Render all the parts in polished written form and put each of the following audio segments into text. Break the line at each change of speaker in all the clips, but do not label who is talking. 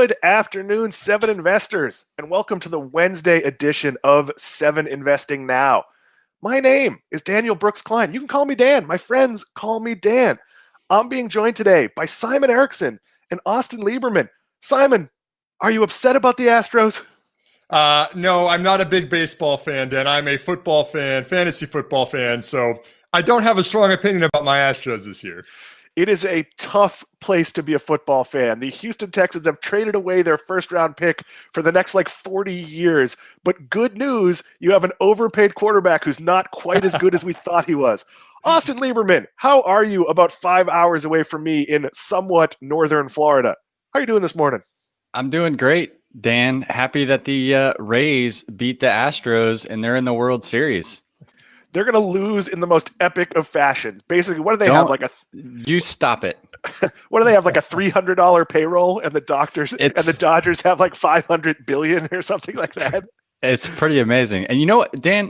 Good afternoon, Seven Investors, and welcome to the Wednesday edition of Seven Investing Now. My name is Daniel Brooks Kline. You can call me Dan. My friends call me Dan. I'm being joined today by Simon Erickson and Austin Lieberman. Simon, are you upset about the Astros?
No, I'm not a big baseball fan, Dan. I'm a football fan, fantasy football fan, so I don't have a strong opinion about my Astros this year.
It is a tough place to be a football fan. The Houston Texans have traded away their first-round pick for the next 40 years. But good news, you have an overpaid quarterback who's not quite as good as we thought he was. Austin Lieberman, how are you about 5 hours away from me in somewhat northern Florida? How are you doing this morning?
I'm doing great, Dan. Happy that the Rays beat the Astros and they're in the World Series.
They're going to lose in the most epic of fashions. Basically, what do they have?
You stop it.
What do they have? Like a $300 payroll, and the Dodgers have like $500 billion or something like that.
It's pretty amazing. And you know what, Dan?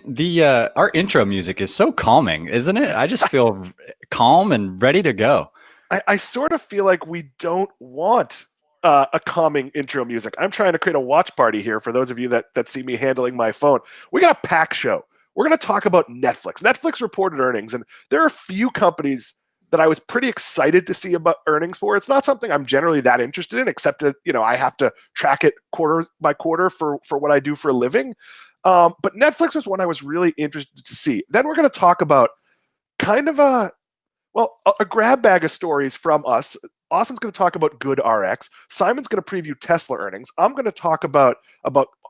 Our intro music is so calming, isn't it? I just feel calm and ready to go.
I sort of feel like we don't want a calming intro music. I'm trying to create a watch party here for those of you that see me handling my phone. We got a packed show. We're going to talk about Netflix. Netflix reported earnings, and there are a few companies that I was pretty excited to see about earnings for. It's not something I'm generally that interested in, except that, I have to track it quarter by quarter for what I do for a living. But Netflix was one I was really interested to see. Then we're going to talk about kind of a grab bag of stories from us. Austin's going to talk about GoodRx. Simon's going to preview Tesla earnings. I'm going to talk about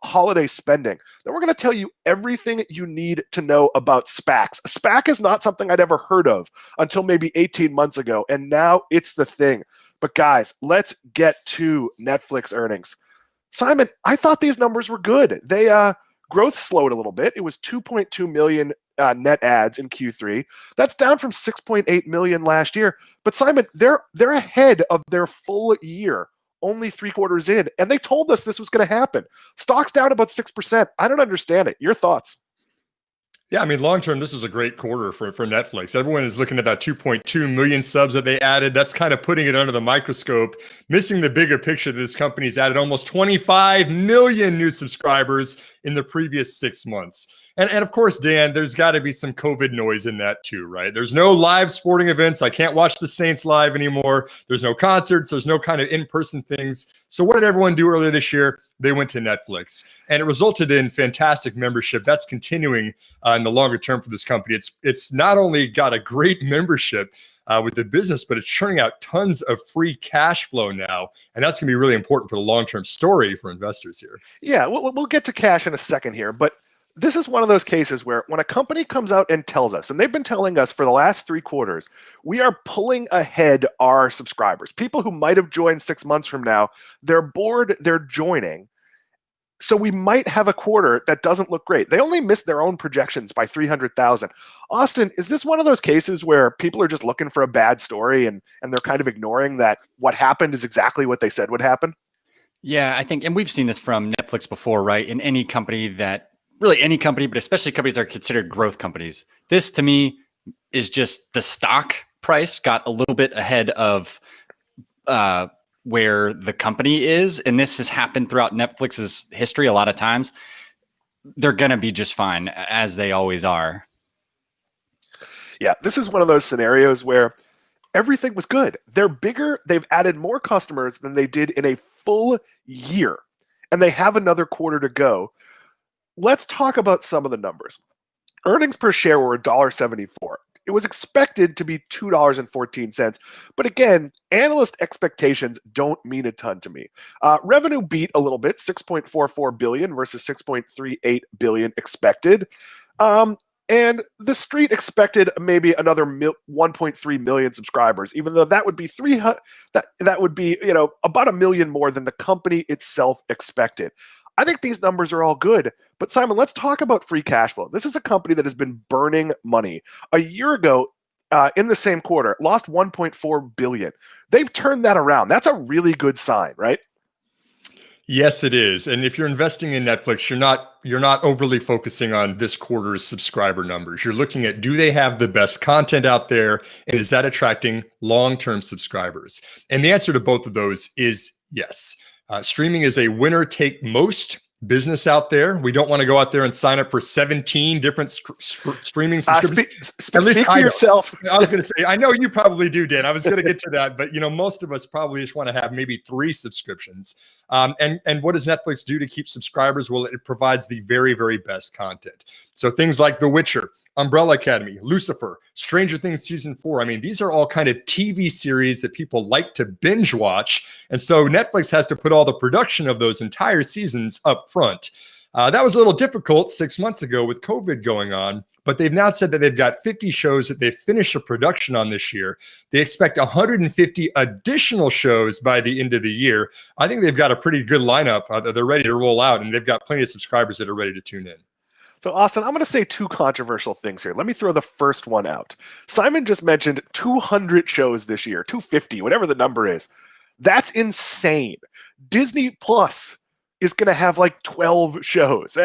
holiday spending. Then we're going to tell you everything you need to know about SPACs. A SPAC is not something I'd ever heard of until maybe 18 months ago, and now it's the thing. But guys, let's get to Netflix earnings. Simon, I thought these numbers were good. Growth slowed a little bit. It was 2.2 million net ads in Q3. That's down from 6.8 million last year. But Simon, they're ahead of their full year, only 3 quarters in, and they told us this was going to happen. Stock's down about 6%. I don't understand it. Your thoughts?
Yeah, I mean, long term, this is a great quarter for Netflix. Everyone is looking at that 2.2 million subs that they added. That's kind of putting it under the microscope, missing the bigger picture that this company's added almost 25 million new subscribers in the previous 6 months. And of course, Dan, there's got to be some COVID noise in that too, right? There's no live sporting events. I can't watch the Saints live anymore. There's no concerts. There's no kind of in-person things. So what did everyone do earlier this year? They went to Netflix, and it resulted in fantastic membership. That's continuing in the longer term for this company. It's not only got a great membership with the business, but it's churning out tons of free cash flow now, and that's going to be really important for the long-term story for investors here.
Yeah, we'll get to cash in a second here, but this is one of those cases where when a company comes out and tells us, and they've been telling us for the last 3 quarters, we are pulling ahead our subscribers. People who might have joined 6 months from now, they're bored, they're joining. So we might have a quarter that doesn't look great. They only missed their own projections by 300,000. Austin, is this one of those cases where people are just looking for a bad story and they're kind of ignoring that what happened is exactly what they said would happen?
Yeah, I think, and we've seen this from Netflix before, right? In any company really any company, but especially companies that are considered growth companies. This to me is just the stock price got a little bit ahead of where the company is. And this has happened throughout Netflix's history a lot of times. They're going to be just fine, as they always are.
Yeah, this is one of those scenarios where everything was good. They're bigger. They've added more customers than they did in a full year. And they have another quarter to go. Let's talk about some of the numbers. Earnings per share were $1.74. It was expected to be $2.14. But again, analyst expectations don't mean a ton to me. Revenue beat a little bit, $6.44 billion versus $6.38 billion expected. And the street expected maybe another 1.3 million subscribers, even though that would be that would be about 1 million more than the company itself expected. I think these numbers are all good. But Simon, let's talk about free cash flow. This is a company that has been burning money. A year ago, in the same quarter, lost $1.4 billion. They've turned that around. That's a really good sign, right?
Yes, it is. And if you're investing in Netflix, you're not overly focusing on this quarter's subscriber numbers. You're looking at, do they have the best content out there? And is that attracting long-term subscribers? And the answer to both of those is yes. Streaming is a winner take most business out there. We don't want to go out there and sign up for 17 different streaming subscriptions.
Speak for yourself.
I was going to say, I know you probably do, Dan. I was going to get to that, but most of us probably just want to have maybe 3 subscriptions. And what does Netflix do to keep subscribers? Well, it provides the very, very best content. So things like The Witcher, Umbrella Academy, Lucifer, Stranger Things Season 4. I mean, these are all kind of TV series that people like to binge watch. And so Netflix has to put all the production of those entire seasons up front. That was a little difficult 6 months ago with COVID going on, but they've now said that they've got 50 shows that they've finished a production on this year. They expect 150 additional shows by the end of the year. I think they've got a pretty good lineup that they're ready to roll out, and they've got plenty of subscribers that are ready to tune in.
So, Austin, I'm going to say 2 controversial things here. Let me throw the first one out. Simon just mentioned 200 shows this year, 250, whatever the number is. That's insane. Disney Plus is going to have like 12 shows.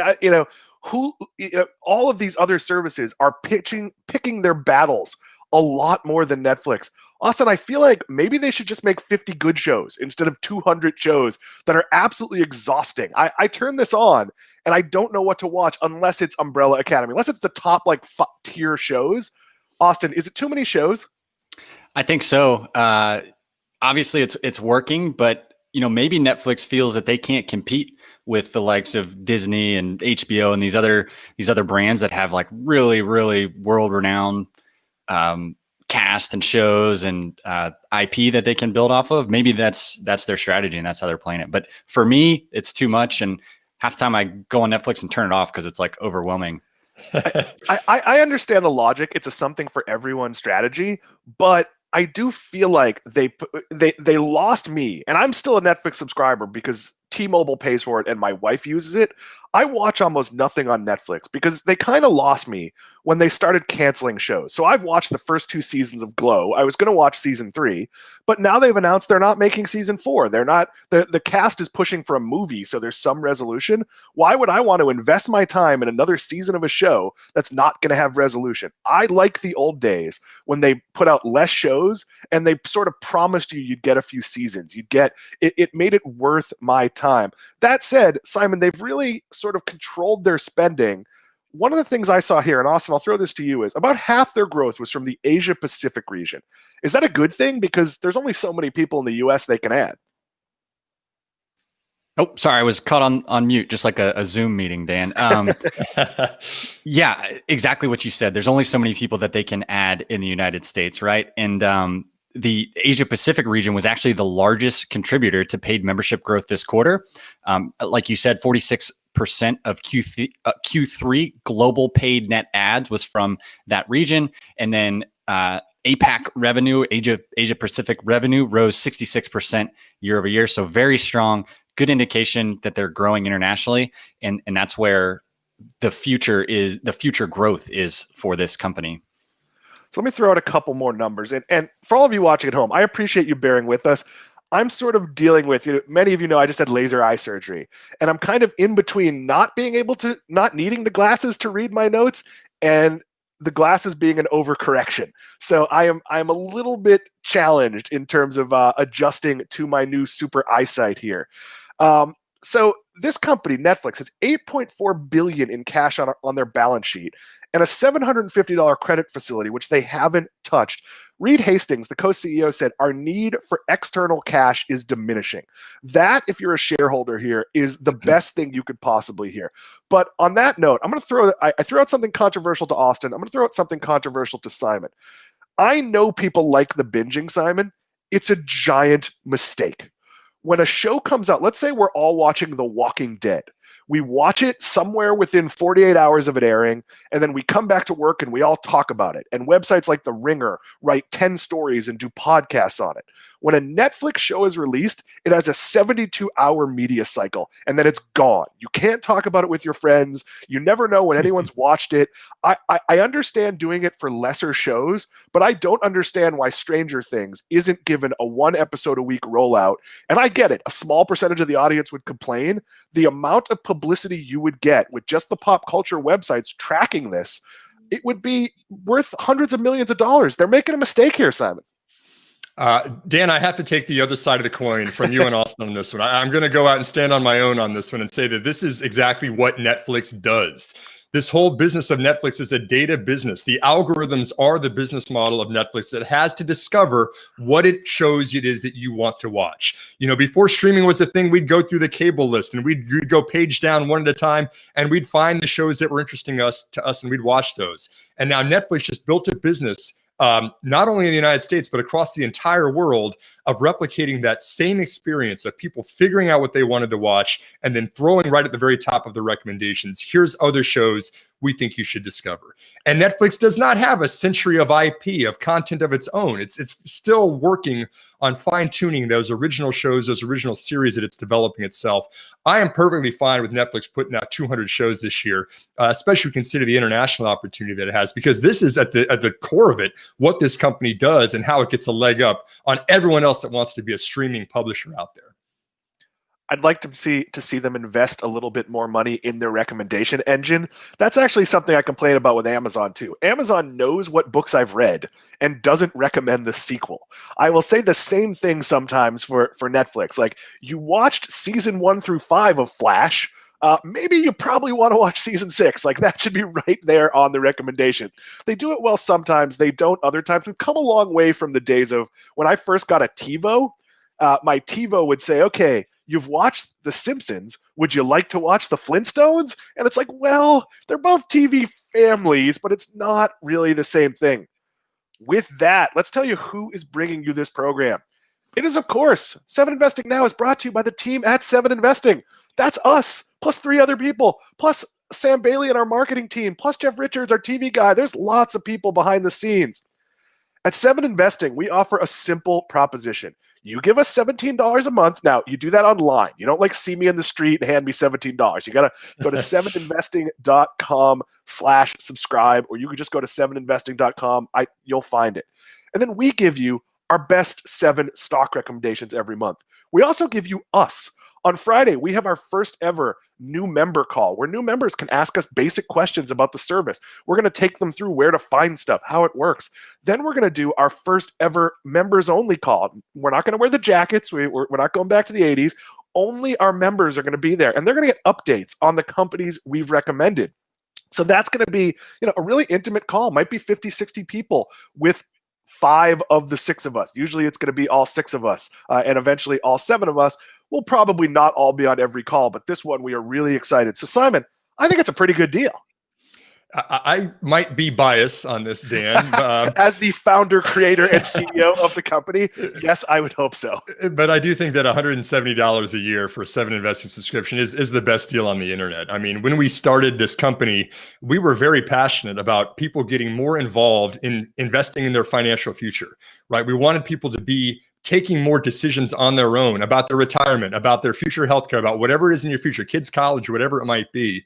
All of these other services are picking their battles a lot more than Netflix. Austin, I feel like maybe they should just make 50 good shows instead of 200 shows that are absolutely exhausting. I turn this on and I don't know what to watch unless it's Umbrella Academy, unless it's the top tier shows. Austin, is it too many shows?
I think so. Obviously, it's working, but maybe Netflix feels that they can't compete with the likes of Disney and HBO and these other brands that have like really, really world-renowned cast and shows and IP that they can build off of. Maybe that's their strategy and that's how they're playing it. But for me, it's too much. And half the time I go on Netflix and turn it off because it's like overwhelming.
I understand the logic. It's a something for everyone strategy, but I do feel like they lost me, and I'm still a Netflix subscriber because T-Mobile pays for it and my wife uses it. I watch almost nothing on Netflix because they kind of lost me when they started canceling shows. So I've watched the first 2 seasons of Glow. I was going to watch season 3, but now they've announced they're not making season 4. They're not. The cast is pushing for a movie, so there's some resolution. Why would I want to invest my time in another season of a show that's not going to have resolution? I like the old days when they put out less shows and they sort of promised you'd get a few seasons. You'd get it made it worth my time. That said, Simon, they've really sort of controlled their spending. One of the things I saw here, and Austin, I'll throw this to you, is about half their growth was from the Asia Pacific region. Is that a good thing? Because there's only so many people in the US they can add.
Oh, sorry, I was caught on mute, just like a Zoom meeting, Dan. Yeah, exactly what you said. There's only so many people that they can add in the United States, right? And the Asia Pacific region was actually the largest contributor to paid membership growth this quarter. Like you said, 46% of Q3 global paid net adds was from that region. And then APAC revenue, Asia Pacific revenue rose 66% year over year. So very strong, good indication that they're growing internationally. And that's where the future growth is for this company.
So let me throw out a couple more numbers. And for all of you watching at home, I appreciate you bearing with us. I'm sort of dealing with, many of you know I just had laser eye surgery. And I'm kind of in between not needing the glasses to read my notes and the glasses being an overcorrection. So I'm a little bit challenged in terms of adjusting to my new super eyesight here. So this company, Netflix, has $8.4 billion in cash on their balance sheet and a $750 credit facility, which they haven't touched. Reed Hastings, the co-CEO, said, our need for external cash is diminishing. That, if you're a shareholder here, is the best thing you could possibly hear. But on that note, I'm going to I threw out something controversial to Austin. I'm going to throw out something controversial to Simon. I know people like the binging, Simon. It's a giant mistake. When a show comes out, let's say we're all watching The Walking Dead. We watch it somewhere within 48 hours of it airing, and then we come back to work and we all talk about it. And websites like The Ringer write 10 stories and do podcasts on it. When a Netflix show is released, it has a 72-hour media cycle, and then it's gone. You can't talk about it with your friends. You never know when anyone's watched it. I understand doing it for lesser shows, but I don't understand why Stranger Things isn't given a 1-episode-a-week rollout. And I get it. A small percentage of the audience would complain. The amount of publicity you would get with just the pop culture websites tracking this, it would be worth hundreds of millions of dollars. They're making a mistake here, Simon.
Dan, I have to take the other side of the coin from you and Austin on this one. I'm going to go out and stand on my own on this one and say that this is exactly what Netflix does. This whole business of Netflix is a data business. The algorithms are the business model of Netflix that has to discover what it shows it is that you want to watch. You know, before streaming was a thing, we'd go through the cable list and we'd go page down one at a time, and we'd find the shows that were interesting to us, and we'd watch those. And now Netflix just built a business, not only in the United States, but across the entire world, of replicating that same experience of people figuring out what they wanted to watch and then throwing right at the very top of the recommendations, here's other shows we think you should discover. And Netflix does not have a century of IP, of content of its own. It's still working on fine-tuning those original shows, those original series that it's developing itself. I am perfectly fine with Netflix putting out 200 shows this year, especially consider the international opportunity that it has, because this is at the core of it, what this company does and how it gets a leg up on everyone else that wants to be a streaming publisher out there.
I'd like to see them invest a little bit more money in their recommendation engine. That's actually something I complain about with Amazon too. Amazon knows what books I've read and doesn't recommend the sequel. I will say the same thing sometimes for Netflix. Like, you watched season 1 through 5 of Flash. Maybe you probably want to watch season 6. Like, that should be right there on the recommendations. They do it well sometimes. They don't other times. We've come a long way from the days of when I first got a TiVo. My TiVo would say, okay, you've watched The Simpsons. Would you like to watch The Flintstones? And it's like, well, they're both TV families, but it's not really the same thing. With that, let's tell you who is bringing you this program. It is, of course, 7 Investing Now is brought to you by the team at 7 Investing. That's us, plus 3 other people, plus Sam Bailey and our marketing team, plus Jeff Richards, our TV guy. There's lots of people behind the scenes. At 7 Investing, we offer a simple proposition. You give us $17 a month. Now, you do that online. You don't like see me in the street and hand me $17. You got to go to 7investing.com/subscribe, or you can just go to 7investing.com. You'll find it. And then we give you our best 7 stock recommendations every month. We also give you us. On Friday, we have our first ever new member call where new members can ask us basic questions about the service. We're going to take them through where to find stuff, how it works. Then we're going to do our first ever members only call. We're not going to wear the jackets. We're not going back to the 80s. Only our members are going to be there, and they're going to get updates on the companies we've recommended. So that's going to be, a really intimate call. Might be 50, 60 people with 5 of the 6 of us. Usually it's going to be all 6 of us, and eventually all 7 of us. We'll probably not all be on every call, but this one we are really excited. So Simon, I think it's a pretty good deal.
I might be biased on this, Dan.
As the founder, creator, and CEO of the company, yes, I would hope so.
But I do think that $170 a year for a 7 Investing subscription is the best deal on the internet. I mean, when we started this company, we were very passionate about people getting more involved in investing in their financial future, right? We wanted people to be taking more decisions on their own about their retirement, about their future healthcare, about whatever it is in your future, kids' college, whatever it might be.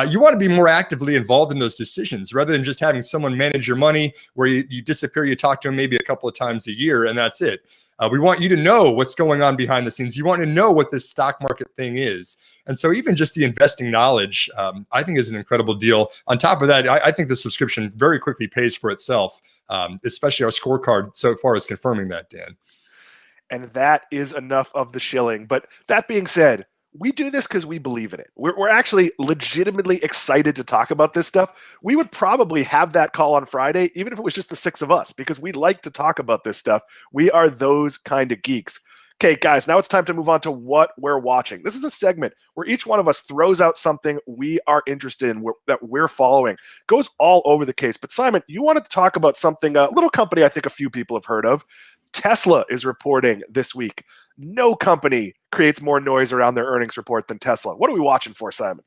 You want to be more actively involved in those decisions rather than just having someone manage your money where you disappear, you talk to them maybe a couple of times a year, and that's it. We want you to know what's going on behind the scenes. You want to know what this stock market thing is. And so even just the investing knowledge, I think is an incredible deal. On top of that, I think the subscription very quickly pays for itself, especially our scorecard so far is confirming that, Dan.
And that is enough of the shilling. But that being said, we do this because we believe in it. We're actually legitimately excited to talk about this stuff. We would probably have that call on Friday, even if it was just the 6 of us, because we like to talk about this stuff. We are those kind of geeks. Okay, guys, now it's time to move on to what we're watching. This is a segment where each one of us throws out something we are interested in, that we're following. Goes all over the case. But Simon, you wanted to talk about something, a little company I think a few people have heard of. Tesla is reporting this week. No company creates more noise around their earnings report than Tesla. What are we watching for, Simon?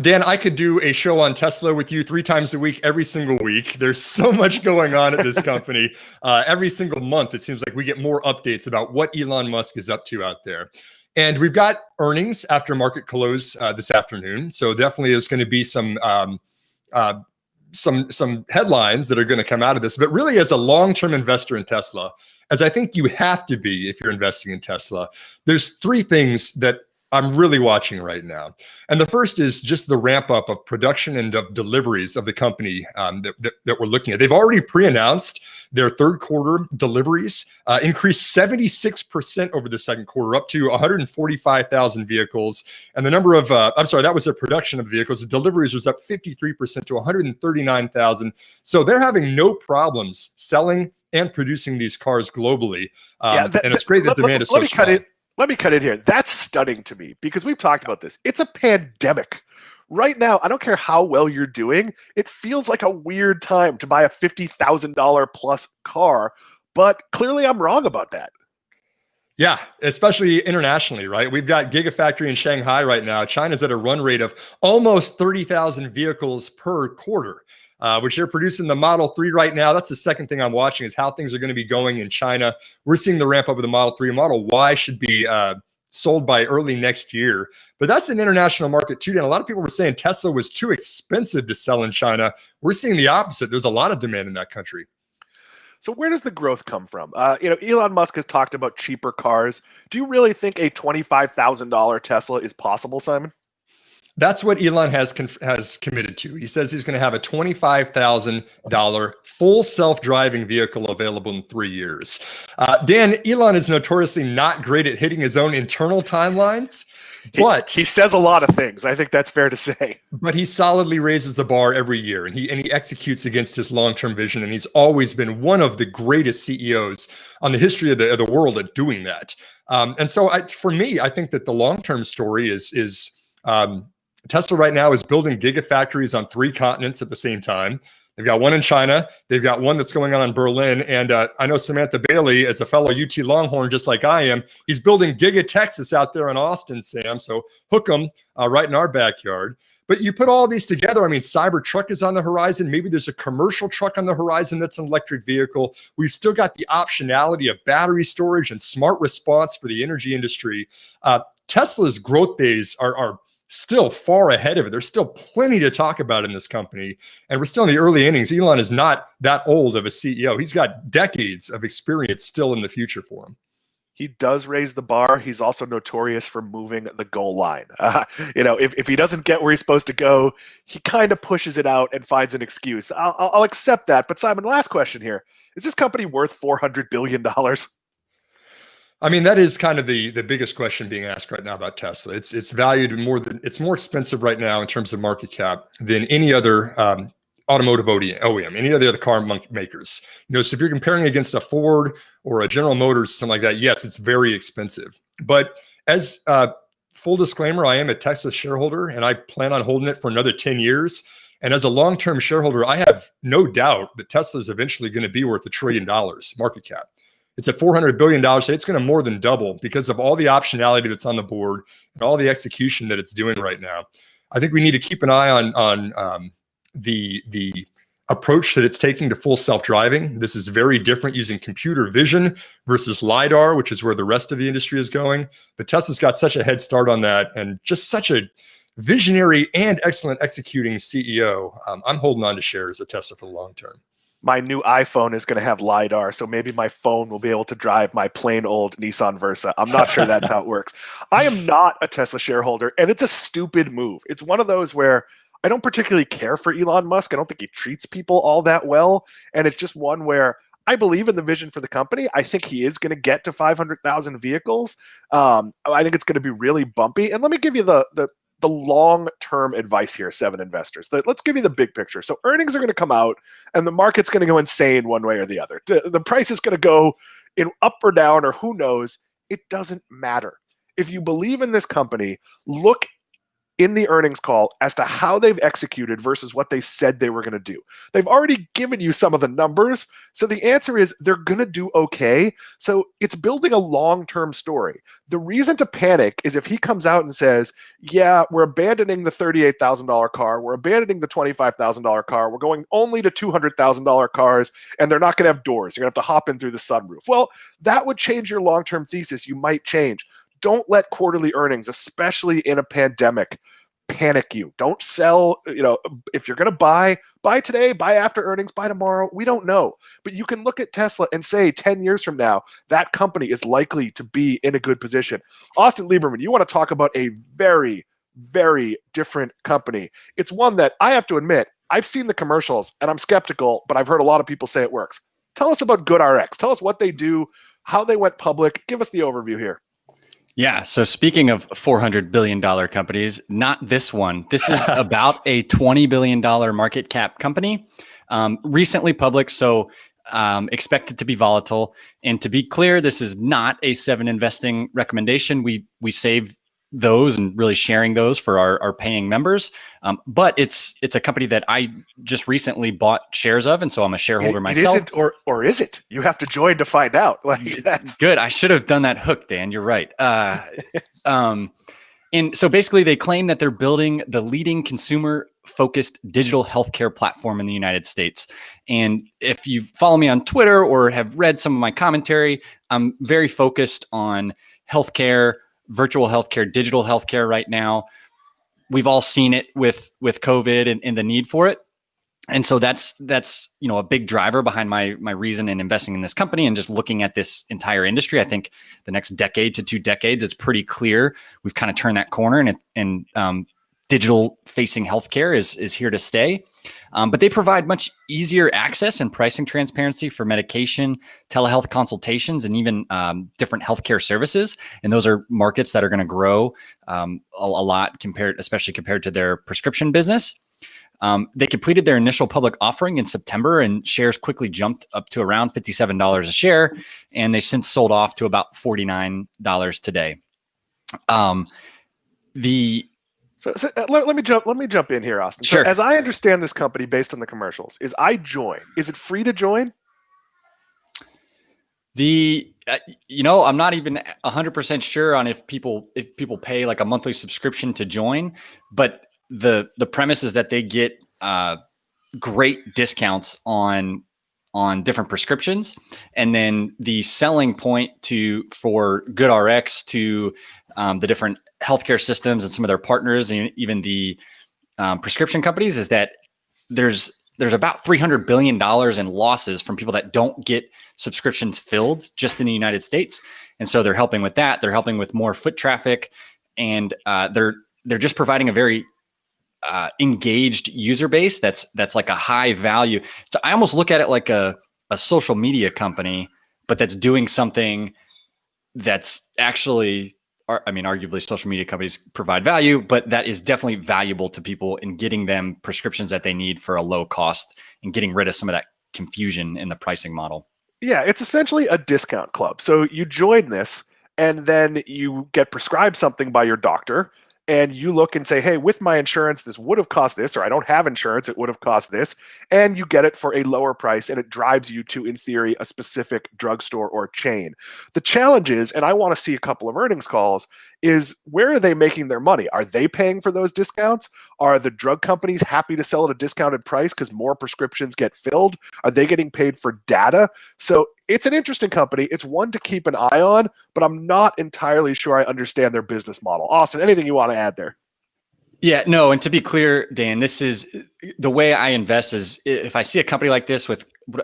Dan, I could do a show on Tesla with you 3 times a week, every single week. There's so much going on at this company. Every single month, it seems like we get more updates about what Elon Musk is up to out there. And we've got earnings after market close this afternoon. So definitely there's going to be some headlines that are going to come out of this. But really, as a long-term investor in Tesla, as I think you have to be if you're investing in Tesla, there's 3 things that I'm really watching right now. And the first is just the ramp up of production and of deliveries of the company that we're looking at. They've already pre-announced their third quarter deliveries, increased 76% over the second quarter, up to 145,000 vehicles. And the number of, that was their production of vehicles. The deliveries was up 53% to 139,000. So they're having no problems selling and producing these cars globally. And it's great that demand is so strong.
Let me cut in here. That's stunning to me because we've talked about this. It's a pandemic. Right now, I don't care how well you're doing. It feels like a weird time to buy a $50,000 plus car, but clearly I'm wrong about that.
Yeah, especially internationally, right? We've got Gigafactory in Shanghai right now. China's at a run rate of almost 30,000 vehicles per quarter, which they're producing the Model 3 right now. That's the second thing I'm watching is how things are going to be going in China. We're seeing the ramp up of the Model 3. Model Y should be sold by early next year. But that's an international market too. And a lot of people were saying Tesla was too expensive to sell in China. We're seeing the opposite. There's a lot of demand in that country.
So where does the growth come from? Elon Musk has talked about cheaper cars. Do you really think a $25,000 Tesla is possible, Simon?
That's what Elon has committed to. He says he's going to have a $25,000 full self-driving vehicle available in 3 years. Dan, Elon is notoriously not great at hitting his own internal timelines, but
he says a lot of things. I think that's fair to say.
But he solidly raises the bar every year, and he executes against his long-term vision. And he's always been one of the greatest CEOs on the history of the world at doing that. And so, for me, I think that the long-term story is. Tesla right now is building gigafactories on 3 continents at the same time. They've got one in China. They've got one that's going on in Berlin. And I know Samantha Bailey, as a fellow UT Longhorn, just like I am, he's building Giga Texas out there in Austin, Sam. So hook them right in our backyard. But you put all these together, I mean, Cybertruck is on the horizon. Maybe there's a commercial truck on the horizon that's an electric vehicle. We've still got the optionality of battery storage and smart response for the energy industry. Tesla's growth days are still far ahead of it. There's still plenty to talk about in this company. And we're still in the early innings. Elon is not that old of a CEO. He's got decades of experience still in the future for him.
He does raise the bar. He's also notorious for moving the goal line. If he doesn't get where he's supposed to go, he kind of pushes it out and finds an excuse. I'll accept that. But Simon, last question here. Is this company worth $400 billion?
I mean, that is kind of the biggest question being asked right now about Tesla. It's valued it's more expensive right now in terms of market cap than any other automotive OEM, any of the other car makers. So if you're comparing against a Ford or a General Motors, something like that, yes, it's very expensive. But as full disclaimer, I am a Tesla shareholder and I plan on holding it for another 10 years. And as a long-term shareholder, I have no doubt that Tesla is eventually going to be worth $1 trillion market cap. It's at $400 billion. So it's going to more than double because of all the optionality that's on the board and all the execution that it's doing right now. I think we need to keep an eye on the approach that it's taking to full self-driving. This is very different using computer vision versus LiDAR, which is where the rest of the industry is going. But Tesla's got such a head start on that and just such a visionary and excellent executing CEO. I'm holding on to shares of Tesla for the long term.
My new iPhone is going to have LiDAR, so maybe my phone will be able to drive my plain old Nissan Versa. I'm not sure that's how it works. I am not a Tesla shareholder, and it's a stupid move. It's one of those where I don't particularly care for Elon Musk. I don't think he treats people all that well, and it's just one where I believe in the vision for the company. I think he is going to get to 500,000 vehicles. I think it's going to be really bumpy. And let me give you the long-term advice here, Seven investors. Let's give you the big picture. So earnings are going to come out and the market's going to go insane one way or the other. The price is going to go in up or down or who knows. It doesn't matter. If you believe in this company, look in the earnings call as to how they've executed versus what they said they were going to do. They've already given you some of the numbers. So the answer is they're going to do okay. So it's building a long-term story. The reason to panic is if he comes out and says, yeah, we're abandoning the $38,000 car. We're abandoning the $25,000 car. We're going only to $200,000 cars, and they're not going to have doors. You're going to have to hop in through the sunroof. Well, that would change your long-term thesis. You might change. Don't let quarterly earnings, especially in a pandemic, panic you. Don't sell. If you're going to buy today, buy after earnings, buy tomorrow. We don't know. But you can look at Tesla and say 10 years from now, that company is likely to be in a good position. Austin Lieberman, you want to talk about a very, very different company. It's one that I have to admit, I've seen the commercials and I'm skeptical, but I've heard a lot of people say it works. Tell us about GoodRx. Tell us what they do, how they went public. Give us the overview here.
Yeah. So speaking of $400 billion companies, not this one. This is about a $20 billion market cap company, recently public. So expected to be volatile. And to be clear, this is not a 7 investing recommendation. We save those and really sharing those for our paying members. But it's a company that I just recently bought shares of. And so I'm a shareholder myself.
It isn't, or is it? You have to join to find out. That's
good. I should have done that hook, Dan. You're right. And so basically they claim that they're building the leading consumer-focused digital healthcare platform in the United States. And if you follow me on Twitter or have read some of my commentary, I'm very focused on healthcare, virtual healthcare, digital healthcare right now. We've all seen it with COVID and the need for it. And so that's a big driver behind my reason in investing in this company and just looking at this entire industry. I think the next decade to 2 decades, it's pretty clear we've kind of turned that corner, and digital facing healthcare is here to stay. But they provide much easier access and pricing transparency for medication, telehealth consultations, and even different healthcare services. And those are markets that are going to grow a lot especially compared to their prescription business. They completed their initial public offering in September, and shares quickly jumped up to around $57 a share, and they since sold off to about $49 today.
So let me jump in here, Austin.
Sure.
So as I understand this company based on the commercials, is it free to join?
I'm not even 100% sure on if people pay like a monthly subscription to join, but the premise is that they get great discounts on different prescriptions, and then the selling point for GoodRx to the different healthcare systems and some of their partners and even the prescription companies is that there's about $300 billion in losses from people that don't get subscriptions filled just in the United States. And so they're helping with that. They're helping with more foot traffic, and they're just providing a very engaged user base that's like a high value. So I almost look at it like a social media company, but that's doing something that's actually, arguably social media companies provide value, but that is definitely valuable to people in getting them prescriptions that they need for a low cost and getting rid of some of that confusion in the pricing model.
Yeah, it's essentially a discount club. So you join this and then you get prescribed something by your doctor, and you look and say, hey, with my insurance, this would have cost this, or I don't have insurance, it would have cost this. And you get it for a lower price, and it drives you to, in theory, a specific drugstore or chain. The challenge is, and I want to see a couple of earnings calls, is where are they making their money? Are they paying for those discounts? Are the drug companies happy to sell at a discounted price because more prescriptions get filled? Are they getting paid for data? So it's an interesting company. It's one to keep an eye on, but I'm not entirely sure I understand their business model. Austin, anything you want to add there?
Yeah, no. And to be clear, Dan, this is the way I invest is if I see a company like this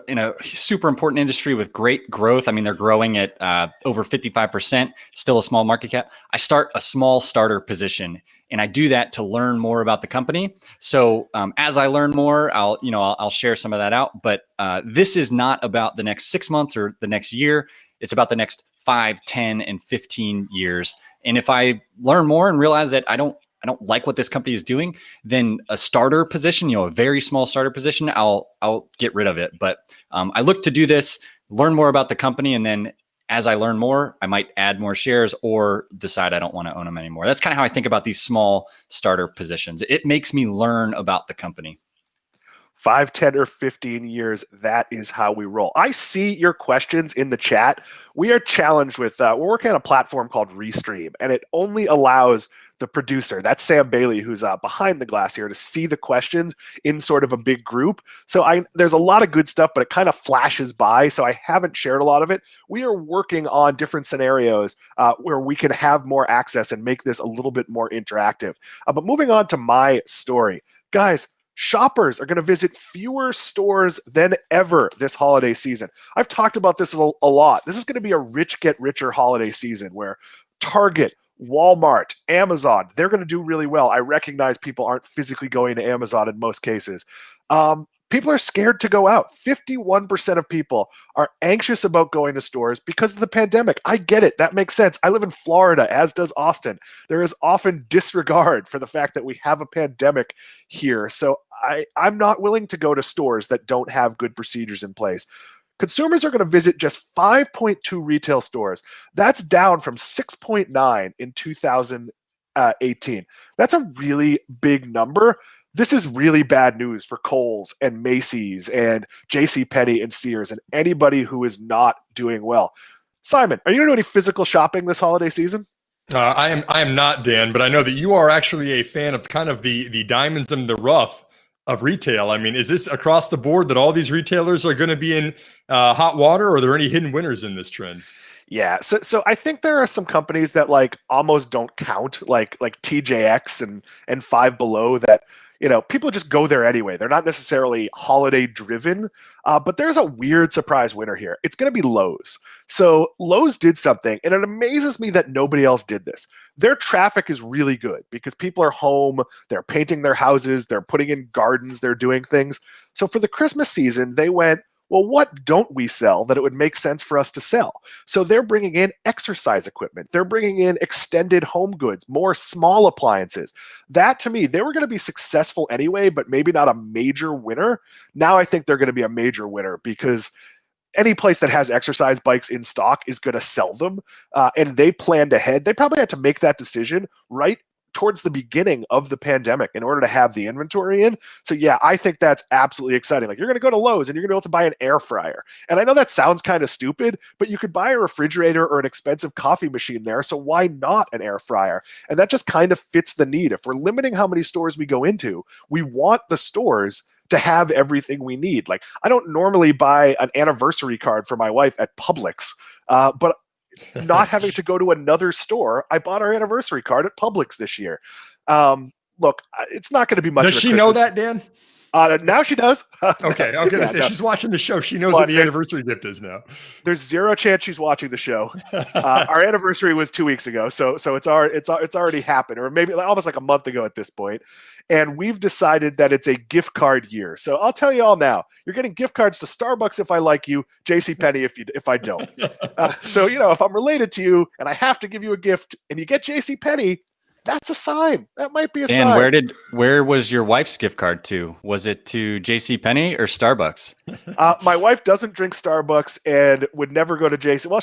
in a super important industry with great growth, they're growing at over 55%, still a small market cap. I start a small starter position, and I do that to learn more about the company. So as I learn more, I'll share some of that out. But this is not about the next 6 months or the next year. It's about the next 5, 10, and 15 years. And if I learn more and realize that I don't like what this company is doing, then a starter position, a very small starter position, I'll get rid of it. But I look to do this, learn more about the company, and then as I learn more, I might add more shares or decide I don't want to own them anymore. That's kind of how I think about these small starter positions. It makes me learn about the company.
5, 10, or 15 years, that is how we roll. I see your questions in the chat. We are challenged with, we're working on a platform called Restream, and it only allows the producer. That's Sam Bailey, who's behind the glass here, to see the questions in sort of a big group. So there's a lot of good stuff, but it kind of flashes by. So I haven't shared a lot of it. We are working on different scenarios where we can have more access and make this a little bit more interactive. But moving on to my story, guys, shoppers are going to visit fewer stores than ever this holiday season. I've talked about this a lot. This is going to be a rich get richer holiday season where Target, Walmart, Amazon, they're going to do really well. I recognize people aren't physically going to Amazon in most cases. People are scared to go out. 51% of people are anxious about going to stores because of the pandemic. I get it. That makes sense. I live in Florida, as does Austin. There is often disregard for the fact that we have a pandemic here. So I'm not willing to go to stores that don't have good procedures in place. Consumers are going to visit just 5.2 retail stores. That's down from 6.9 in 2018. That's a really big number. This is really bad news for Kohl's and Macy's and JCPenney and Sears and anybody who is not doing well. Simon, are you going to do any physical shopping this holiday season?
I am not, Dan, but I know that you are actually a fan of kind of the diamonds in the rough of retail. I mean, is this across the board that all these retailers are going to be in hot water, or are there any hidden winners in this trend?
Yeah, so I think there are some companies that like almost don't count, like TJX and Five Below, that people just go there anyway. They're not necessarily holiday driven, but there's a weird surprise winner here. It's going to be Lowe's. So Lowe's did something, and it amazes me that nobody else did this. Their traffic is really good because people are home, they're painting their houses, they're putting in gardens, they're doing things. So for the Christmas season, they went, well, what don't we sell that it would make sense for us to sell? So they're bringing in exercise equipment. They're bringing in extended home goods, more small appliances. That, to me, they were going to be successful anyway, but maybe not a major winner. Now I think they're going to be a major winner because any place that has exercise bikes in stock is going to sell them. And they planned ahead. They probably had to make that decision right towards the beginning of the pandemic in order to have the inventory in. So yeah, I think that's absolutely exciting. Like, you're going to go to Lowe's and you're going to be able to buy an air fryer. And I know that sounds kind of stupid, but you could buy a refrigerator or an expensive coffee machine there. So why not an air fryer? And that just kind of fits the need. If we're limiting how many stores we go into, we want the stores to have everything we need. Like, I don't normally buy an anniversary card for my wife at Publix, but not having to go to another store, I bought our anniversary card at Publix this year. Look, it's not going to be much.
Does she know that, Dan?
Now she does.
Okay, I'm gonna say she's watching the show. She knows what the anniversary gift is now.
There's zero chance she's watching the show. Our anniversary was 2 weeks ago, so it's already happened, or maybe almost like a month ago at this point. And we've decided that it's a gift card year. So I'll tell you all now: you're getting gift cards to Starbucks if I like you, JCPenney if I don't. So if I'm related to you and I have to give you a gift, and you get JCPenney, that's a sign. That might be a sign.
And where was your wife's gift card to? Was it to JCPenney or Starbucks?
My wife doesn't drink Starbucks and would never go to JC. Well,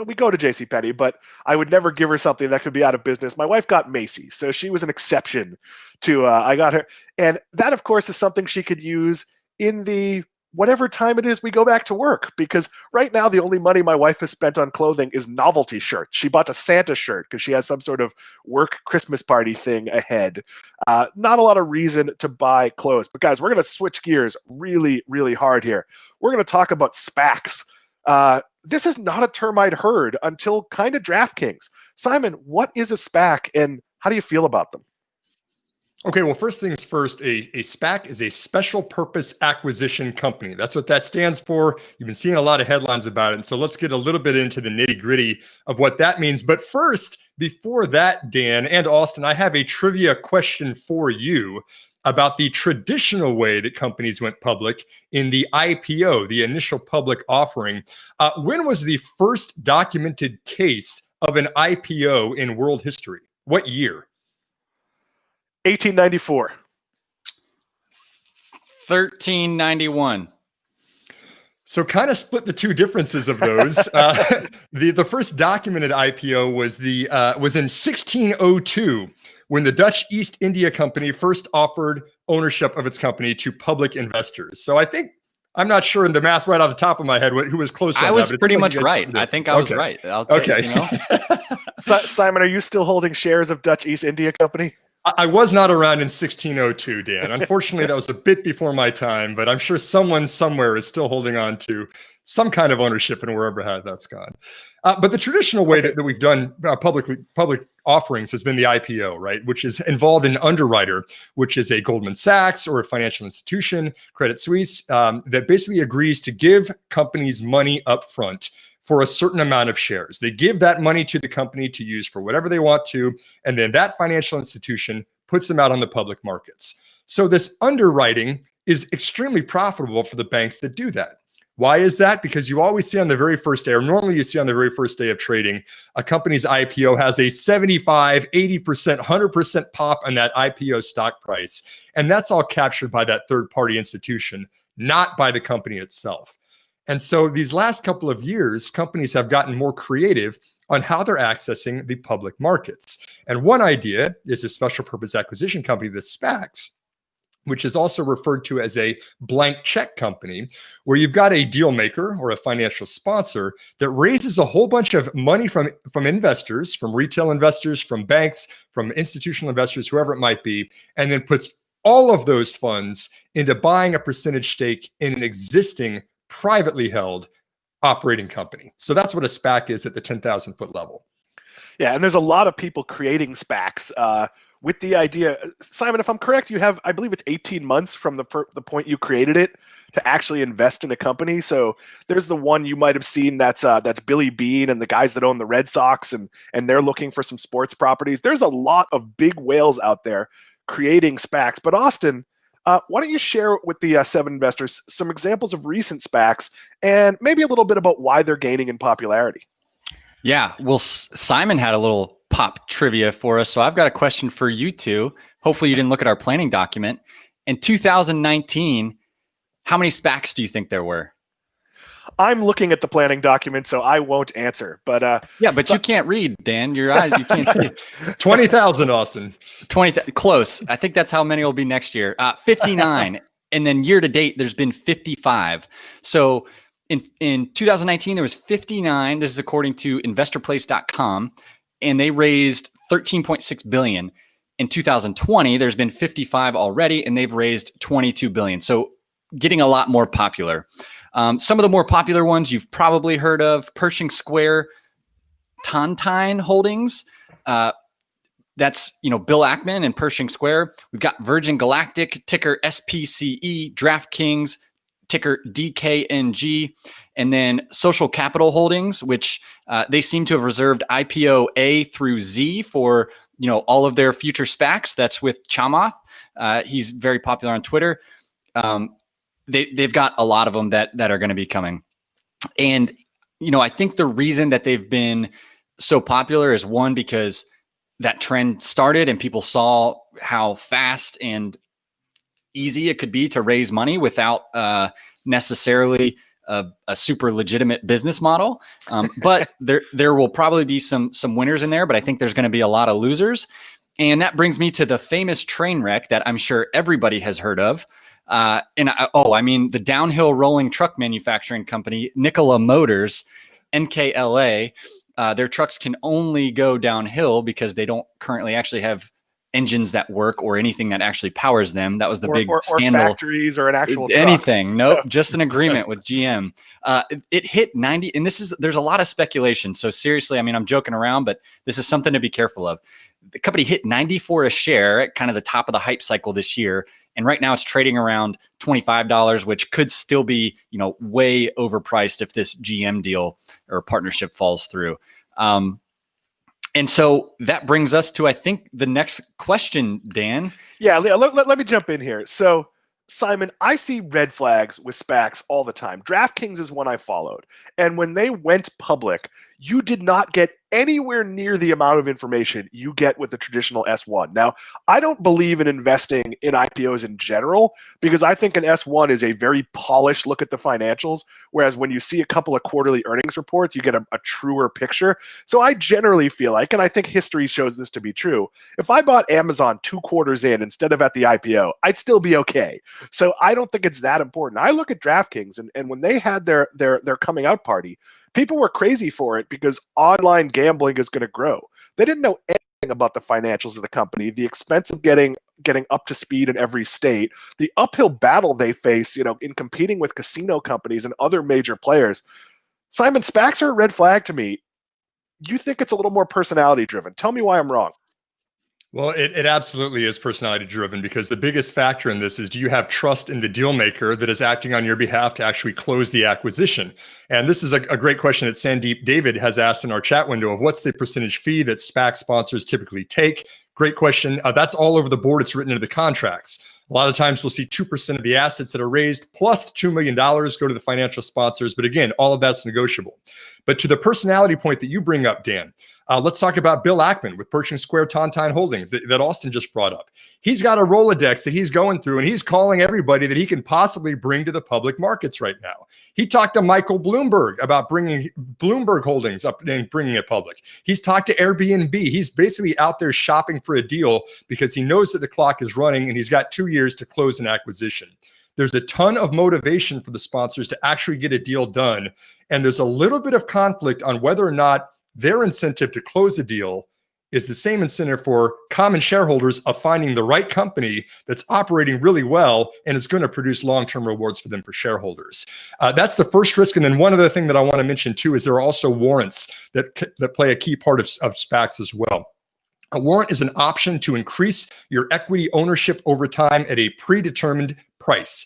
we go to JCPenney, but I would never give her something that could be out of business. My wife got Macy's, so she was an exception to I got her. And that, of course, is something she could use in the whatever time it is we go back to work, because right now the only money my wife has spent on clothing is novelty shirts. She bought a Santa shirt because she has some sort of work Christmas party thing ahead. Not a lot of reason to buy clothes. But guys, we're going to switch gears really, really hard here. We're going to talk about SPACs. This is not a term I'd heard until kind of DraftKings. Simon, what is a SPAC and how do you feel about them?
Okay, well, first things first, a SPAC is a special purpose acquisition company. That's what that stands for. You've been seeing a lot of headlines about it. And so let's get a little bit into the nitty gritty of what that means. But first, before that, Dan and Austin, I have a trivia question for you about the traditional way that companies went public in the IPO, the initial public offering. When was the first documented case of an IPO in world history? What year?
1894.
1391.
So kind of split the two differences of those. The first documented IPO was in 1602, when the Dutch East India Company first offered ownership of its company to public investors. So I think I'm not sure in the math right off the top of my head who was close.
I was pretty much right. I think I was right. I'll take,
okay.
You know?
Simon, are you still holding shares of Dutch East India Company?
I was not around in 1602, Dan. Unfortunately, that was a bit before my time, but I'm sure someone somewhere is still holding on to some kind of ownership in wherever that's gone. But the traditional way that we've done public offerings has been the IPO, right? Which is involved in an underwriter, which is a Goldman Sachs or a financial institution, Credit Suisse, that basically agrees to give companies money up front for a certain amount of shares. They give that money to the company to use for whatever they want to, and then that financial institution puts them out on the public markets. So this underwriting is extremely profitable for the banks that do that. Why is that? Because you always see on the very first day, or normally you see on the very first day of trading, a company's IPO has a 75, 80%, 100% pop on that IPO stock price. And that's all captured by that third-party institution, not by the company itself. And so these last couple of years, companies have gotten more creative on how they're accessing the public markets. And one idea is a special purpose acquisition company, the SPACs, which is also referred to as a blank check company, where you've got a deal maker or a financial sponsor that raises a whole bunch of money from investors, from retail investors, from banks, from institutional investors, whoever it might be, and then puts all of those funds into buying a percentage stake in an existing privately held operating company. So that's what a SPAC is at the 10,000 foot level.
Yeah, and there's a lot of people creating SPACs with the idea. Simon, if I'm correct, you have, I believe it's 18 months from the point you created it to actually invest in a company. So there's the one you might have seen that's Billy Beane and the guys that own the Red Sox, and they're looking for some sports properties. There's a lot of big whales out there creating SPACs. But Austin, why don't you share with the 7 investors some examples of recent SPACs and maybe a little bit about why they're gaining in popularity?
Yeah, well, Simon had a little pop trivia for us. So I've got a question for you two. Hopefully you didn't look at our planning document. In 2019, how many SPACs do you think there were?
I'm looking at the planning document, so I won't answer. But
yeah, but you can't read, Dan. Your eyes, you can't see.
20,000, Austin.
20, close. I think that's how many will be next year. 59, and then year to date, there's been 55. So in 2019, there was 59. This is according to InvestorPlace.com, and they raised 13.6 billion. In 2020, there's been 55 already, and they've raised 22 billion. So getting a lot more popular. Some of the more popular ones you've probably heard of: Pershing Square, Tontine Holdings. That's Bill Ackman and Pershing Square. We've got Virgin Galactic, ticker SPCE, DraftKings, ticker DKNG, and then Social Capital Holdings, which they seem to have reserved IPO A through Z for all of their future SPACs. That's with Chamath. He's very popular on Twitter. They've got a lot of them that are going to be coming. And, I think the reason that they've been so popular is, one, because that trend started and people saw how fast and easy it could be to raise money without necessarily a super legitimate business model. But there will probably be some winners in there, but I think there's going to be a lot of losers. And that brings me to the famous train wreck that I'm sure everybody has heard of. The downhill rolling truck manufacturing company, Nikola Motors, NKLA. Their trucks can only go downhill because they don't currently actually have engines that work or anything that actually powers them. That was the big scandal.
Or factories or an actual truck.
Anything. Nope. Just an agreement with GM. It hit 90, and there's a lot of speculation. So seriously, I'm joking around, but this is something to be careful of. The company hit 94 a share at kind of the top of the hype cycle this year. And right now it's trading around $25, which could still be, way overpriced if this GM deal or partnership falls through. And so that brings us to, I think, the next question, Dan.
Yeah, let me jump in here. So, Simon, I see red flags with SPACs all the time. DraftKings is one I followed. And when they went public, you did not get anywhere near the amount of information you get with the traditional S1. Now, I don't believe in investing in IPOs in general because I think an S1 is a very polished look at the financials, whereas when you see a couple of quarterly earnings reports, you get a truer picture. So I generally feel like, and I think history shows this to be true, if I bought Amazon 2 quarters in instead of at the IPO, I'd still be okay. So I don't think it's that important. I look at DraftKings, and when they had their coming out party, people were crazy for it because online gambling is going to grow. They didn't know anything about the financials of the company, the expense of getting up to speed in every state, the uphill battle they face, in competing with casino companies and other major players. Simon, SPACs are a red flag to me. You think it's a little more personality driven. Tell me why I'm wrong.
Well, it absolutely is personality driven because the biggest factor in this is, do you have trust in the deal maker that is acting on your behalf to actually close the acquisition? And this is a great question that Sandeep David has asked in our chat window of what's the percentage fee that SPAC sponsors typically take? Great question. That's all over the board. It's written into the contracts. A lot of times we'll see 2% of the assets that are raised plus $2 million go to the financial sponsors. But again, all of that's negotiable. But to the personality point that you bring up, Dan, let's talk about Bill Ackman with Pershing Square Tontine Holdings that Austin just brought up. He's got a Rolodex that he's going through, and he's calling everybody that he can possibly bring to the public markets right now. He talked to Michael Bloomberg about bringing Bloomberg Holdings up and bringing it public. He's talked to Airbnb. He's basically out there shopping for a deal because he knows that the clock is running and he's got 2 years to close an acquisition. There's a ton of motivation for the sponsors to actually get a deal done. And there's a little bit of conflict on whether or not their incentive to close a deal is the same incentive for common shareholders of finding the right company that's operating really well and is going to produce long-term rewards for them for shareholders. That's the first risk. And then one other thing that I want to mention too is there are also warrants that play a key part of SPACs as well. A warrant is an option to increase your equity ownership over time at a predetermined price.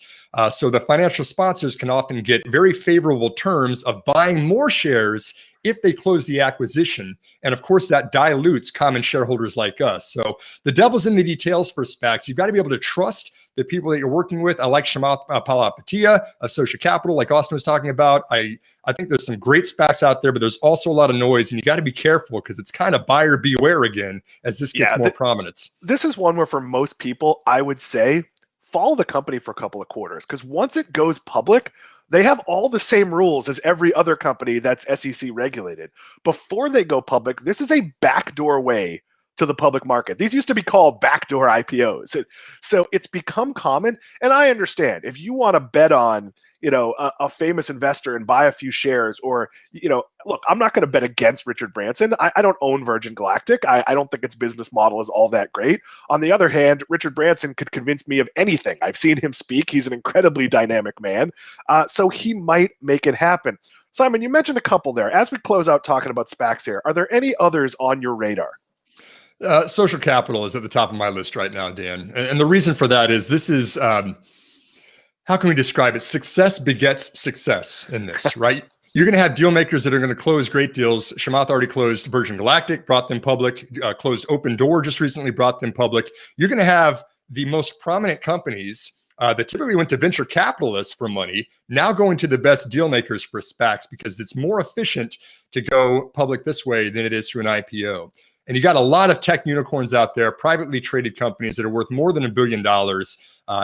So the financial sponsors can often get very favorable terms of buying more shares if they close the acquisition. And of course, that dilutes common shareholders like us. So the devil's in the details for SPACs. You've got to be able to trust the people that you're working with. I like Shamath Palihapitiya of Social Capital, like Austin was talking about. I think there's some great SPACs out there, but there's also a lot of noise, and you got to be careful because it's kind of buyer beware again as this gets more prominence.
This is one where for most people, I would say, follow the company for a couple of quarters because once it goes public, they have all the same rules as every other company that's SEC regulated. Before they go public, this is a backdoor way to the public market. These used to be called backdoor IPOs. So it's become common. And I understand if you want to bet on, a famous investor and buy a few shares or, look, I'm not going to bet against Richard Branson. I don't own Virgin Galactic. I don't think its business model is all that great. On the other hand, Richard Branson could convince me of anything. I've seen him speak. He's an incredibly dynamic man. So he might make it happen. Simon, you mentioned a couple there. As we close out talking about SPACs here, are there any others on your radar?
Social Capital is at the top of my list right now, Dan. And the reason for that is this is, how can we describe it? Success begets success in this, right? You're going to have deal makers that are going to close great deals. Shamath already closed Virgin Galactic, brought them public, closed Open Door just recently, brought them public. You're going to have the most prominent companies that typically went to venture capitalists for money, now going to the best deal makers for SPACs because it's more efficient to go public this way than it is through an IPO. And you got a lot of tech unicorns out there, privately traded companies that are worth more than $1 billion,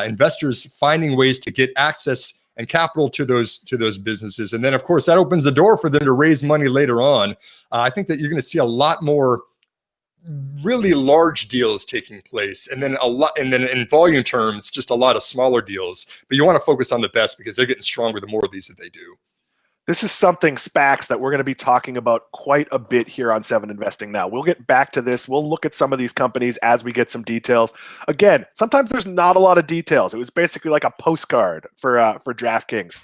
investors finding ways to get access and capital to those businesses. And then, of course, that opens the door for them to raise money later on. I think that you're going to see a lot more really large deals taking place, and then in volume terms, just a lot of smaller deals. But you want to focus on the best because they're getting stronger the more of these that they do.
This is something, SPACs, that we're going to be talking about quite a bit here on 7 Investing Now. We'll get back to this. We'll look at some of these companies as we get some details. Again, sometimes there's not a lot of details. It was basically like a postcard for DraftKings.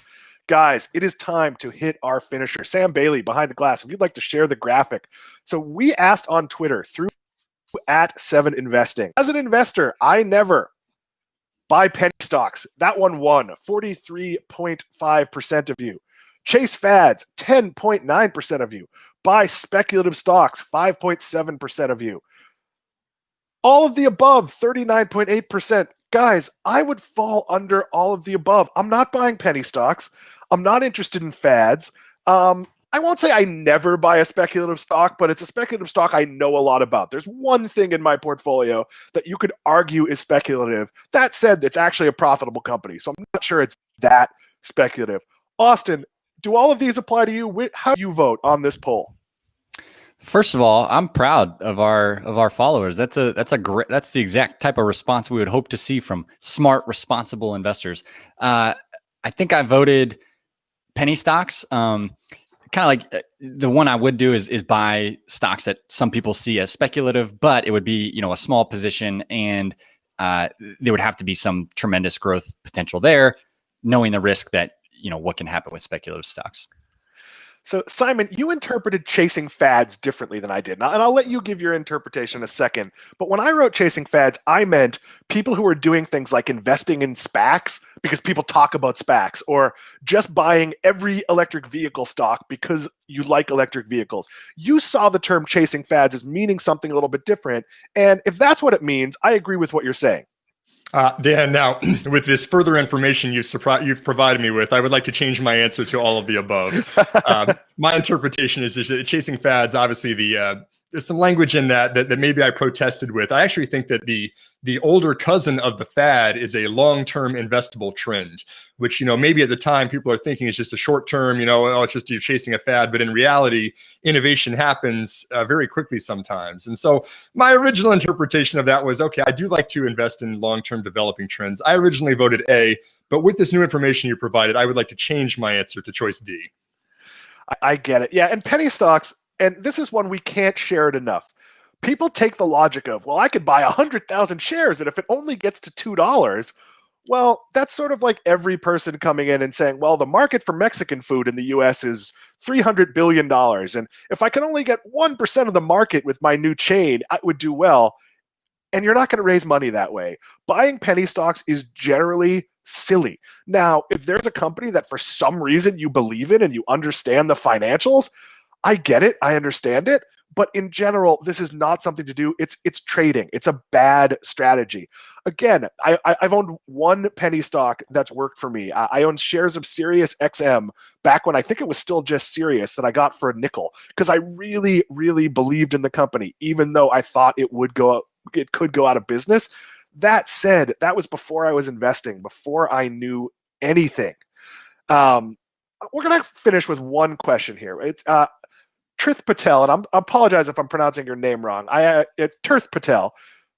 Guys, it is time to hit our finisher. Sam Bailey, behind the glass, if you'd like to share the graphic. So we asked on Twitter through @7Investing. As an investor, I never buy penny stocks. That one won, 43.5% of you. Chase fads, 10.9% of you. Buy speculative stocks, 5.7% of you. All of the above, 39.8%. Guys, I would fall under all of the above. I'm not buying penny stocks. I'm not interested in fads. I won't say I never buy a speculative stock, but it's a speculative stock I know a lot about. There's one thing in my portfolio that you could argue is speculative. That said, it's actually a profitable company, so I'm not sure it's that speculative. Austin, do all of these apply to you? How do you vote on this poll?
First of all, I'm proud of our followers. That's the exact type of response we would hope to see from smart, responsible investors. I think I voted penny stocks. Kind of like the one I would do is buy stocks that some people see as speculative, but it would be, a small position, and there would have to be some tremendous growth potential there, knowing the risk that, what can happen with speculative stocks.
So, Simon, you interpreted chasing fads differently than I did. And I'll let you give your interpretation in a second. But when I wrote chasing fads, I meant people who are doing things like investing in SPACs because people talk about SPACs, or just buying every electric vehicle stock because you like electric vehicles. You saw the term chasing fads as meaning something a little bit different. And if that's what it means, I agree with what you're saying.
Dan, now with this further information you've provided me with, I would like to change my answer to all of the above. My interpretation is that chasing fads, obviously there's some language in that maybe I protested with. I actually think that the older cousin of the fad is a long-term investable trend, which, maybe at the time people are thinking it's just a short-term, it's just you're chasing a fad. But in reality, innovation happens very quickly sometimes. And so my original interpretation of that was, okay, I do like to invest in long-term developing trends. I originally voted A, but with this new information you provided, I would like to change my answer to choice D.
I get it. Yeah, and penny stocks, and this is one we can't share it enough. People take the logic of, well, I could buy 100,000 shares, and if it only gets to $2, well, that's sort of like every person coming in and saying, well, the market for Mexican food in the US is $300 billion. And if I can only get 1% of the market with my new chain, I would do well. And you're not going to raise money that way. Buying penny stocks is generally silly. Now, if there's a company that for some reason you believe in and you understand the financials, I get it. I understand it. But in general, this is not something to do. It's trading. It's a bad strategy. Again, I've owned one penny stock that's worked for me. I owned shares of Sirius XM back when I think it was still just Sirius that I got for a nickel because I really, really believed in the company, even though I thought it could go out of business. That said, that was before I was investing, before I knew anything. We're going to finish with one question here. It's Trith Patel, and I apologize if I'm pronouncing your name wrong. Tirth Patel,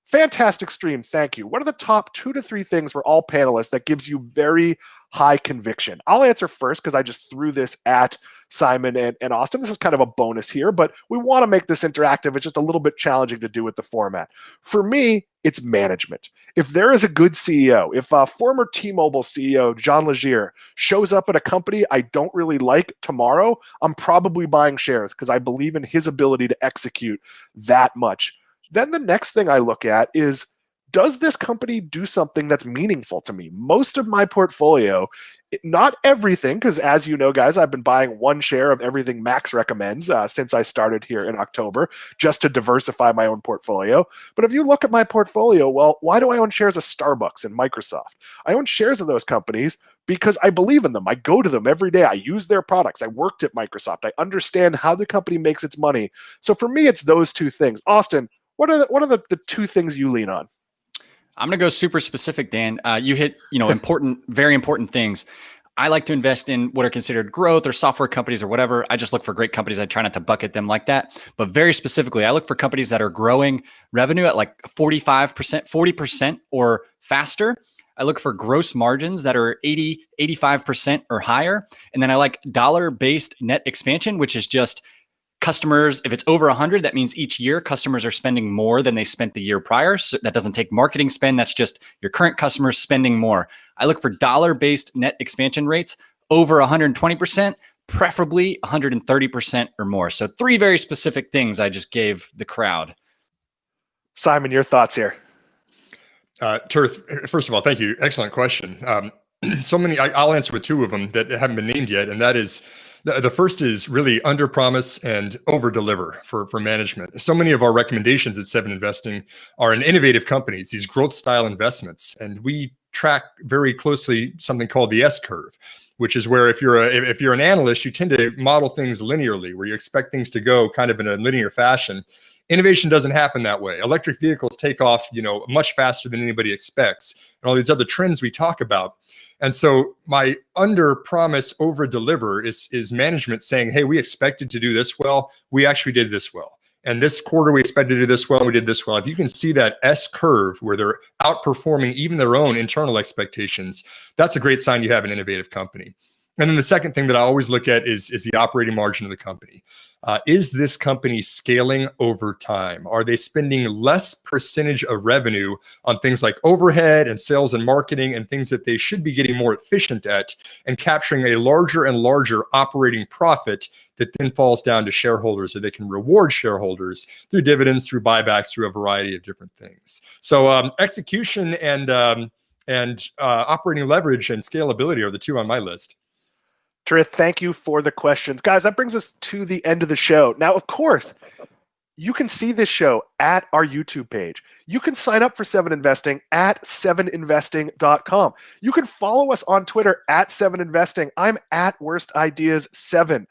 fantastic stream, thank you. What are the top 2 to 3 things for all panelists that gives you very high conviction? I'll answer first because I just threw this at Simon and Austin. This is kind of a bonus here, but we want to make this interactive. It's just a little bit challenging to do with the format. For me, it's management. If there is a good CEO, if a former T-Mobile CEO, John Legere, shows up at a company I don't really like tomorrow, I'm probably buying shares because I believe in his ability to execute that much. Then the next thing I look at is, does this company do something that's meaningful to me? Most of my portfolio, not everything, because as you know, guys, I've been buying one share of everything Max recommends since I started here in October, just to diversify my own portfolio. But if you look at my portfolio, well, why do I own shares of Starbucks and Microsoft? I own shares of those companies because I believe in them. I go to them every day. I use their products. I worked at Microsoft. I understand how the company makes its money. So for me, it's those two things. Austin, what are the 2 things you lean on?
I'm going to go super specific, Dan. You hit, important, very important things. I like to invest in what are considered growth or software companies or whatever. I just look for great companies. I try not to bucket them like that. But very specifically, I look for companies that are growing revenue at like 45%, 40% or faster. I look for gross margins that are 80, 85% or higher. And then I like dollar-based net expansion, which is just customers. If it's over 100, that means each year customers are spending more than they spent the year prior. So that doesn't take marketing spend. That's just your current customers spending more. I look for dollar-based net expansion rates over 120%, preferably 130% or more. So 3 very specific things I just gave the crowd.
Simon, your thoughts here.
Tirth, first of all, thank you. Excellent question. So many, I'll answer with 2 of them that haven't been named yet. And that is, the first is really under promise and over deliver for management. So many of our recommendations at 7 Investing are in innovative companies, these growth style investments. And we track very closely something called the S curve, which is where if you're an analyst, you tend to model things linearly, where you expect things to go kind of in a linear fashion. Innovation doesn't happen that way. Electric vehicles take off, much faster than anybody expects, and all these other trends we talk about. And so my under promise, over deliver is management saying, hey, we expected to do this well. We actually did this well. And this quarter, we expected to do this well. We did this well. If you can see that S curve where they're outperforming even their own internal expectations, that's a great sign you have an innovative company. And then the second thing that I always look at is the operating margin of the company. Is this company scaling over time? Are they spending less percentage of revenue on things like overhead and sales and marketing and things that they should be getting more efficient at, and capturing a larger and larger operating profit that then falls down to shareholders, so they can reward shareholders through dividends, through buybacks, through a variety of different things. So execution and operating leverage and scalability are the two on my list.
Trith, thank you for the questions. Guys, that brings us to the end of the show. Now, of course, you can see this show at our YouTube page. You can sign up for 7 Investing at 7investing.com. You can follow us on Twitter at 7investing. I'm at Worst Ideas 7.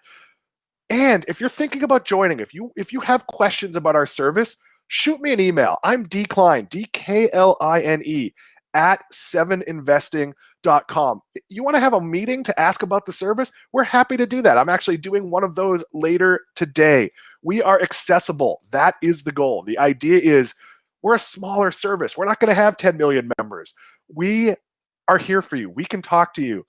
And if you're thinking about joining, if you have questions about our service, shoot me an email. I'm Kline, Dkline, at 7investing.com. You want to have a meeting to ask about the service? We're happy to do that. I'm actually doing one of those later today. We are accessible. That is the goal. The idea is we're a smaller service. We're not going to have 10 million members. We are here for you. We can talk to you.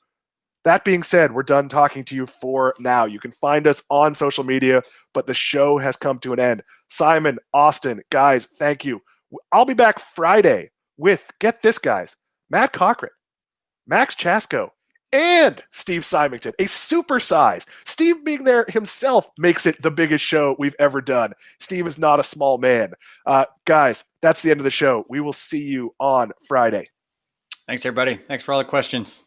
That being said, we're done talking to you for now. You can find us on social media, but the show has come to an end. Simon, Austin, guys, thank you. I'll be back Friday with, get this, guys, Matt Cochran, Max Chasko, and Steve Symington, a supersize. Steve being there himself makes it the biggest show we've ever done. Steve is not a small man. Guys, that's the end of the show. We will see you on Friday.
Thanks, everybody. Thanks for all the questions.